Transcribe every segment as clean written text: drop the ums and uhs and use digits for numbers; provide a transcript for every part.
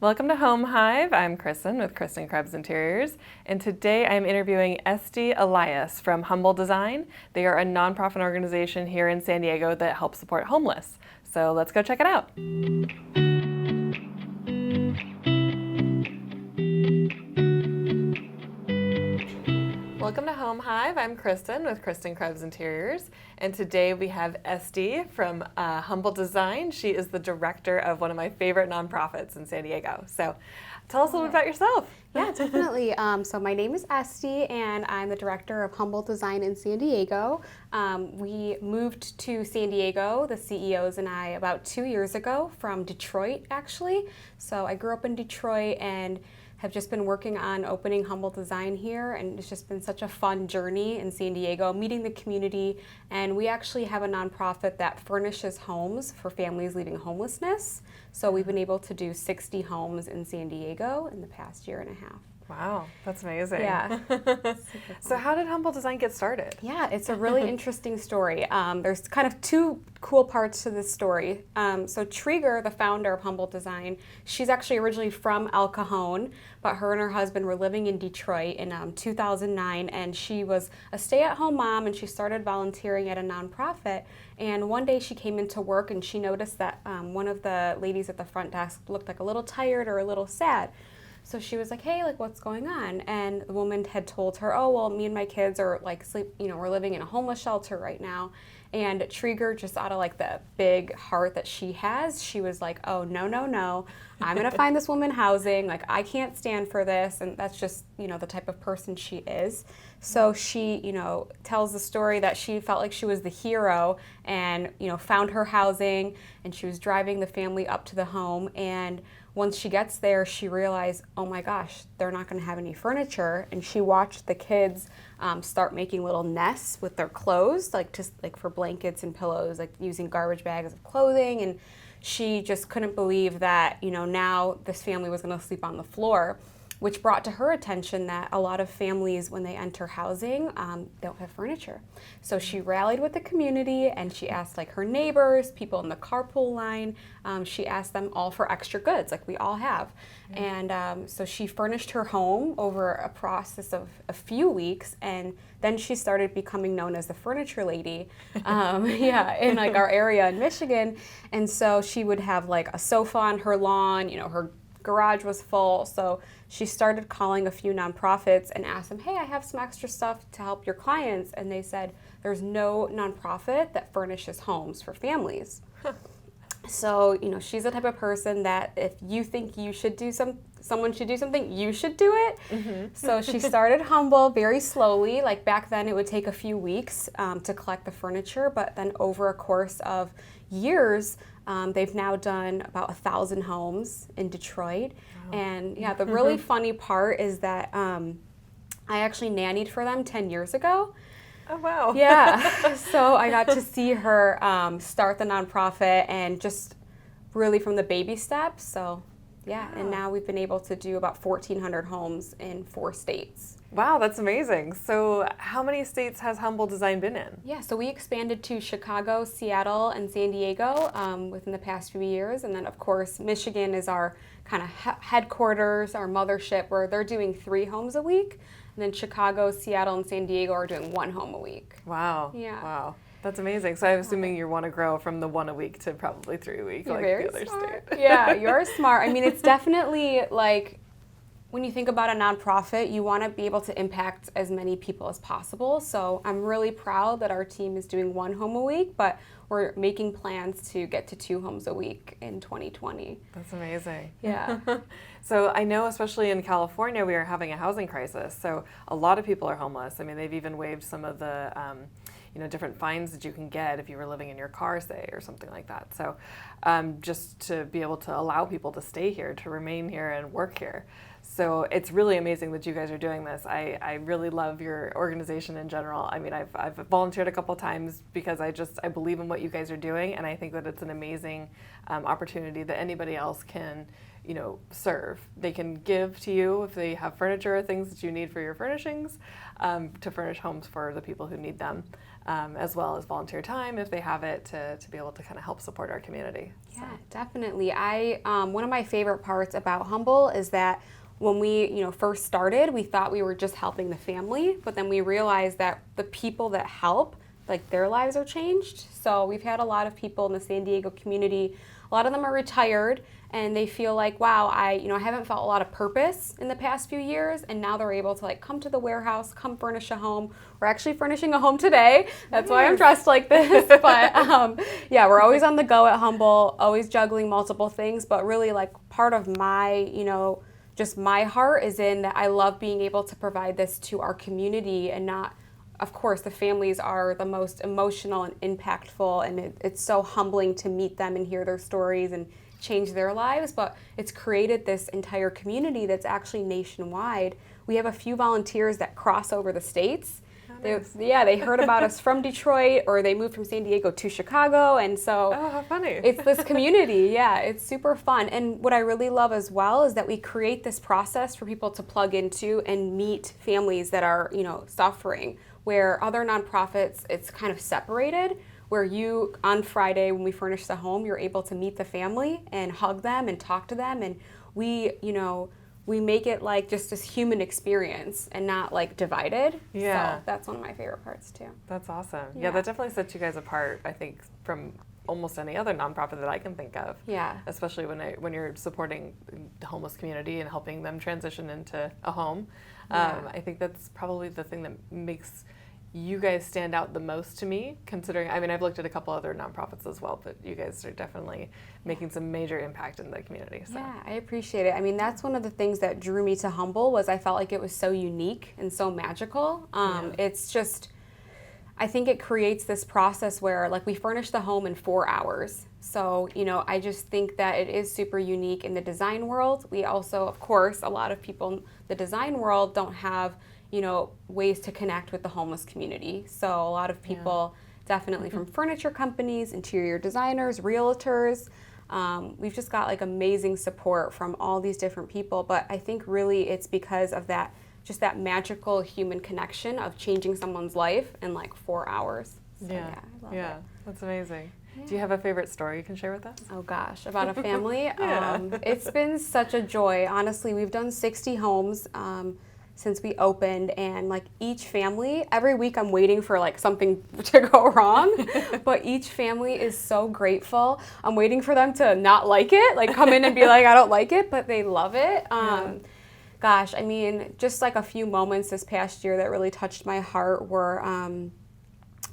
Welcome to Home Hive. I'm Kristen with Kristen Krebs Interiors, and today I'm interviewing Estee Alias from Humble Design. They are a nonprofit organization here in San Diego that helps support homeless. So let's go check it out. Welcome to Home Hive. I'm Kristen with Kristen Krebs Interiors, and today we have Estee from Humble Design. She is the director of one of my favorite nonprofits in San Diego. So tell us a little bit about yourself. Yeah, definitely. So my name is Estee, and I'm the director of Humble Design in San Diego. We moved to San Diego, the CEOs and I, about 2 years ago from Detroit, actually. So I grew up in Detroit and have just been working on opening Humble Design here, and it's just been such a fun journey in San Diego, meeting the community. And we actually have a nonprofit that furnishes homes for families leaving homelessness. So we've been able to do 60 homes in San Diego in the past year and a half. Wow, that's amazing. Yeah. So how did Humble Design get started? Yeah, it's a really interesting story. There's kind of two cool parts to this story. So Trigger, the founder of Humble Design, she's actually originally from El Cajon, but her and her husband were living in Detroit in 2009, and she was a stay-at-home mom, and she started volunteering at a nonprofit. And one day she came into work and she noticed that one of the ladies at the front desk looked like a little tired or a little sad. So she was like, hey, what's going on? And the woman had told her, oh, well, me and my kids are we're living in a homeless shelter right now. And Trigger, just out of the big heart that she has, she was like, oh, no, I'm gonna find this woman housing. I can't stand for this. And that's just, the type of person she is. So she, tells the story that she felt like she was the hero and, found her housing, and she was driving the family up to the home. And once she gets there, she realized, oh my gosh, they're not going to have any furniture. And she watched the kids start making little nests with their clothes, just for blankets and pillows, using garbage bags of clothing. And she just couldn't believe that, now this family was going to sleep on the floor, which brought to her attention that a lot of families, when they enter housing, don't have furniture. So she rallied with the community, and she asked her neighbors, people in the carpool line, she asked them all for extra goods, like we all have. Yeah. And so she furnished her home over a process of a few weeks, and then she started becoming known as the furniture lady, in our area in Michigan. And so she would have a sofa on her lawn, her garage was full. So she started calling a few nonprofits and asked them, hey, I have some extra stuff to help your clients. And they said, there's no nonprofit that furnishes homes for families. So, she's the type of person that if you think you should do someone should do something, you should do it. Mm-hmm. So she started Humble very slowly. Back then it would take a few weeks to collect the furniture, but then over a course of years, they've now done about 1,000 homes in Detroit. Wow. And yeah, the really funny part is that I actually nannied for them 10 years ago. Oh, wow. Yeah. So I got to see her start the nonprofit and just really from the baby steps. So yeah, wow. And now we've been able to do about 1,400 homes in 4 states. Wow, that's amazing. So how many states has Humble Design been in? Yeah, so we expanded to Chicago, Seattle, and San Diego within the past few years. And then, of course, Michigan is our kind of headquarters, our mothership, where they're doing 3 homes a week. And then Chicago, Seattle, and San Diego are doing 1 home a week. Wow. Yeah. Wow. That's amazing. So I'm assuming you want to grow from the 1 a week to probably 3 a week, You're like very the other smart. state. Yeah, you're smart. I mean, it's definitely when you think about a nonprofit, you want to be able to impact as many people as possible. So I'm really proud that our team is doing 1 home a week, but we're making plans to get to 2 homes a week in 2020. That's amazing. Yeah. So I know, especially in California, we are having a housing crisis. So a lot of people are homeless. I mean, they've even waived some of the different fines that you can get if you were living in your car, say, or something like that. So just to be able to allow people to stay here, to remain here and work here. So it's really amazing that you guys are doing this. I really love your organization in general. I mean, I've volunteered a couple times because I believe in what you guys are doing, and I think that it's an amazing opportunity that anybody else can serve. They can give to you if they have furniture or things that you need for your furnishings, to furnish homes for the people who need them, as well as volunteer time if they have it to be able to kind of help support our community. Yeah, definitely. One of my favorite parts about Humble is that when we first started, we thought we were just helping the family, but then we realized that the people that help, like their lives are changed. So we've had a lot of people in the San Diego community. A lot of them are retired and they feel like, wow, I haven't felt a lot of purpose in the past few years, and now they're able to like come to the warehouse, come furnish a home. We're actually furnishing a home today. That's why I'm dressed like this. But yeah, we're always on the go at Humble, always juggling multiple things. But really, like part of my, just my heart is in that I love being able to provide this to our community, and not, of course, the families are the most emotional and impactful, and it's so humbling to meet them and hear their stories and change their lives, but it's created this entire community that's actually nationwide. We have a few volunteers that cross over the states. They heard about us from Detroit, or they moved from San Diego to Chicago, and so how funny. It's this community. Yeah, it's super fun. And what I really love as well is that we create this process for people to plug into and meet families that are, suffering, where other nonprofits, it's kind of separated, where you, on Friday when we furnish the home, you're able to meet the family and hug them and talk to them, and we make it like just this human experience and not like divided. Yeah. So that's one of my favorite parts too. That's awesome. Yeah, that definitely sets you guys apart, I think, from almost any other nonprofit that I can think of. Yeah. Especially when you're supporting the homeless community and helping them transition into a home. I think that's probably the thing that makes you guys stand out the most to me, considering, I've looked at a couple other nonprofits as well, but you guys are definitely making some major impact in the community. So. Yeah, I appreciate it. That's one of the things that drew me to Humble, was I felt like it was so unique and so magical. It's just, I think it creates this process where like we furnish the home in 4 hours. So, I just think that it is super unique in the design world. We also, of course, a lot of people in the design world don't have ways to connect with the homeless community. So a lot of people, definitely from furniture companies, interior designers, realtors, we've just got like amazing support from all these different people. But I think really it's because of that, just that magical human connection of changing someone's life in like 4 hours. So, I love it. That's amazing. Yeah. Do you have a favorite story you can share with us? Oh gosh, about a family? It's been such a joy. Honestly, we've done 60 homes since we opened, and like each family, every week I'm waiting for like something to go wrong, but each family is so grateful. I'm waiting for them to not like it, like come in and be like, I don't like it, but they love it. Gosh, just like a few moments this past year that really touched my heart were,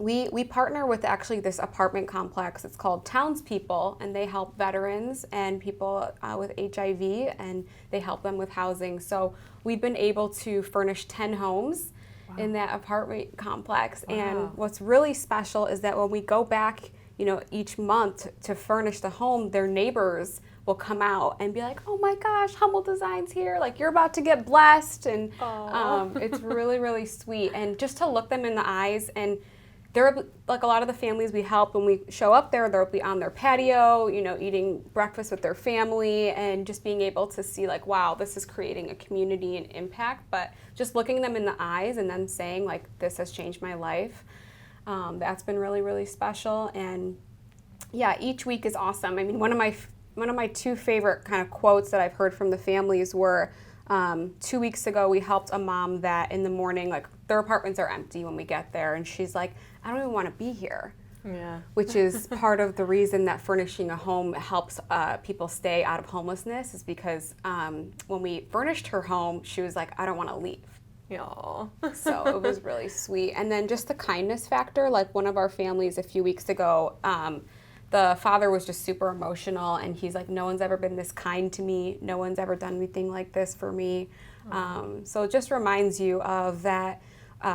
we partner with actually this apartment complex. It's called Townspeople, and they help veterans and people with HIV, and they help them with housing. So we've been able to furnish 10 homes in that apartment complex. And what's really special is that when we go back, each month to furnish the home, their neighbors will come out and be like, oh my gosh, Humble Design's here, like you're about to get blessed. And it's really, really sweet. And just to look them in the eyes, and they're like a lot of the families we help, when we show up there, they'll be on their patio, eating breakfast with their family, and just being able to see like, wow, this is creating a community and impact. But just looking them in the eyes and them saying like, this has changed my life, that's been really, really special. And yeah, each week is awesome. One of my two favorite kind of quotes that I've heard from the families were, 2 weeks ago, we helped a mom that in the morning, like their apartments are empty when we get there, and she's like, I don't even want to be here. Yeah. Which is part of the reason that furnishing a home helps people stay out of homelessness, is because when we furnished her home, she was like, I don't want to leave. Aww. So it was really sweet. And then just the kindness factor, like one of our families a few weeks ago, the father was just super emotional, and he's like, no one's ever been this kind to me. No one's ever done anything like this for me. So it just reminds you of that.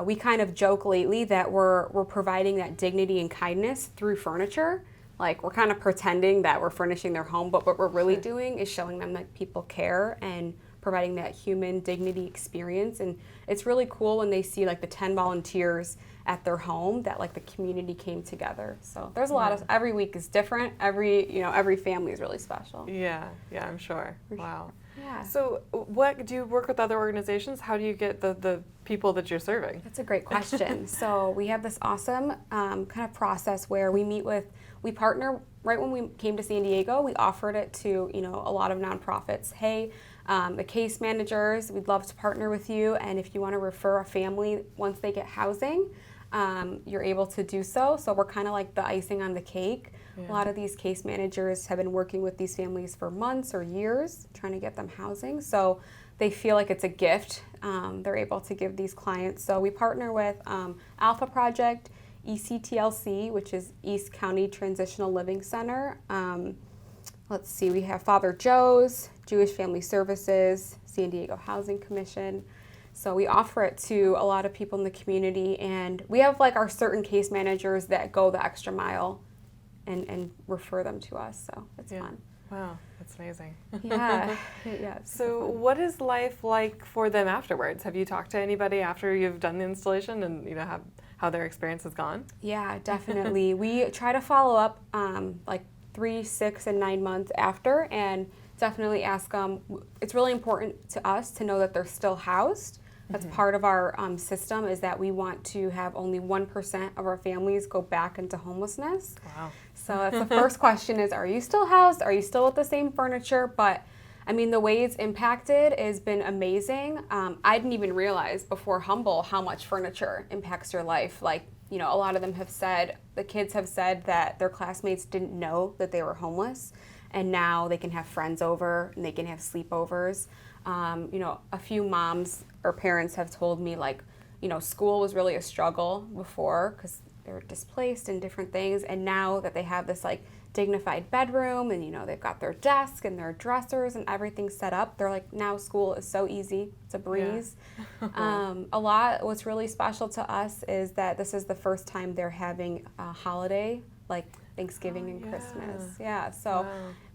We kind of joke lately that we're providing that dignity and kindness through furniture. Like we're kind of pretending that we're furnishing their home, but what we're really doing is showing them that people care and providing that human dignity experience. And it's really cool when they see like the 10 volunteers at their home, that like the community came together. So there's a lot of, every week is different. Every family is really special. Yeah, I'm sure. Wow. Yeah. So what, do you work with other organizations? How do you get the people that you're serving? That's a great question. So we have this awesome kind of process where we partner. Right when we came to San Diego, we offered it to, a lot of nonprofits. Hey, the case managers, we'd love to partner with you, and if you want to refer a family once they get housing, you're able to do so. So we're kind of like the icing on the cake. Yeah. A lot of these case managers have been working with these families for months or years, trying to get them housing. So they feel like it's a gift they're able to give these clients. So we partner with Alpha Project, ECTLC, which is East County Transitional Living Center. Let's see, we have Father Joe's, Jewish Family Services, San Diego Housing Commission. So we offer it to a lot of people in the community, and we have like our certain case managers that go the extra mile and refer them to us, so it's fun. Wow, that's amazing. Yeah. So what is life like for them afterwards? Have you talked to anybody after you've done the installation and how their experience has gone? Yeah, definitely. We try to follow up like 3, 6, and 9 months after, and definitely ask them. It's really important to us to know that they're still housed. That's part of our system, is that we want to have only 1% of our families go back into homelessness. Wow. So that's the first question is, are you still housed? Are you still with the same furniture? But I mean, the way it's impacted has been amazing. I didn't even realize before Humble how much furniture impacts your life. Like, a lot of them have said, the kids have said that their classmates didn't know that they were homeless, and now they can have friends over and they can have sleepovers. A few moms or parents have told me, like, school was really a struggle before because they were displaced and different things, and now that they have this like dignified bedroom and they've got their desk and their dressers and everything set up, they're like, now school is so easy, it's a breeze. What's really special to us is that this is the first time they're having a holiday like Thanksgiving and Christmas. So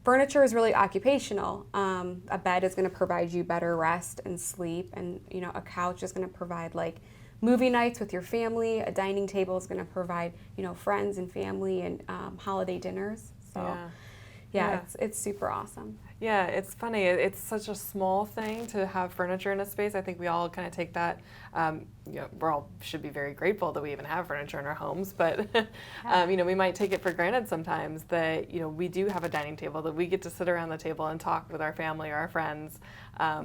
furniture is really occupational. A bed is going to provide you better rest and sleep, and a couch is going to provide like movie nights with your family. A dining table is going to provide friends and family and holiday dinners. So it's super awesome. Yeah, it's funny. It's such a small thing to have furniture in a space. I think we all kind of take that. We all should be very grateful that we even have furniture in our homes, but we might take it for granted sometimes that we do have a dining table, that we get to sit around the table and talk with our family or our friends.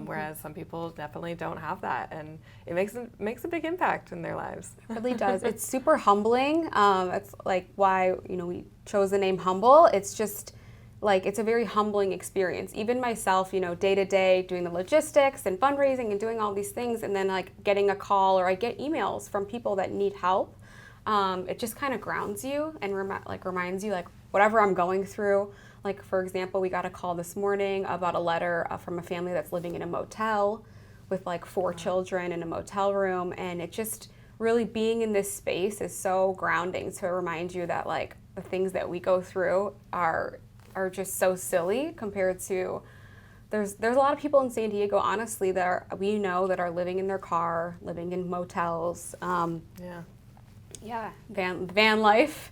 Whereas some people definitely don't have that, and it makes a big impact in their lives. It really does. It's super humbling. It's like why we chose the name Humble. It's just like, it's a very humbling experience. Even myself, day to day, doing the logistics and fundraising and doing all these things, and then like getting a call or I get emails from people that need help. It just kind of grounds you and reminds you like whatever I'm going through. Like, for example, we got a call this morning about a letter from a family that's living in a motel with like 4 children in a motel room, and it just really, being in this space is so grounding to remind you that like the things that we go through are just so silly compared to there's a lot of people in San Diego, honestly, that we know that are living in their car, living in motels. Van life.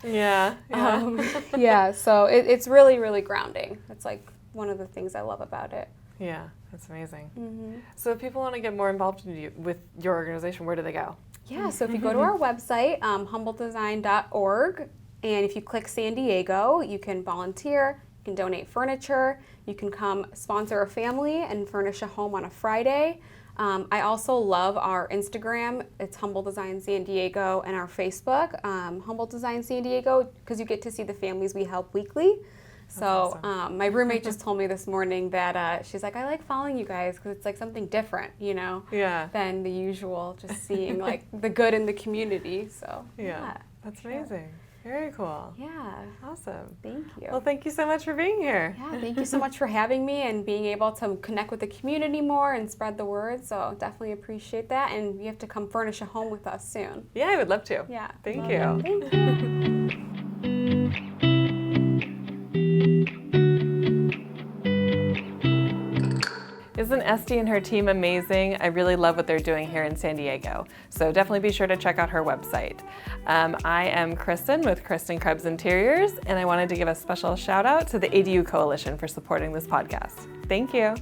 So it's really, really grounding. It's like one of the things I love about it. Yeah, that's amazing. So if people want to get more involved with your organization, where do they go? Yeah, so if you go to our website, humbledesign.org, and if you click San Diego, you can volunteer, you can donate furniture, you can come sponsor a family and furnish a home on a Friday. I also love our Instagram. It's Humble Design San Diego, and our Facebook, Humble Design San Diego, because you get to see the families we help weekly. So awesome. My roommate just told me this morning that she's like, I like following you guys because it's like something different, than the usual, just seeing like the good in the community. So that's amazing. Very cool. Yeah. Awesome. Thank you. Well, thank you so much for being here. Yeah, thank you so much for having me and being able to connect with the community more and spread the word. So definitely appreciate that. And you have to come furnish a home with us soon. Yeah, I would love to. Yeah. Thank you. Thank you. Isn't Estee and her team amazing. I really love what they're doing here in San Diego. So definitely be sure to check out her website. I am Kristen with Kristen Krebs Interiors, and I wanted to give a special shout out to the ADU Coalition for supporting this podcast. Thank you.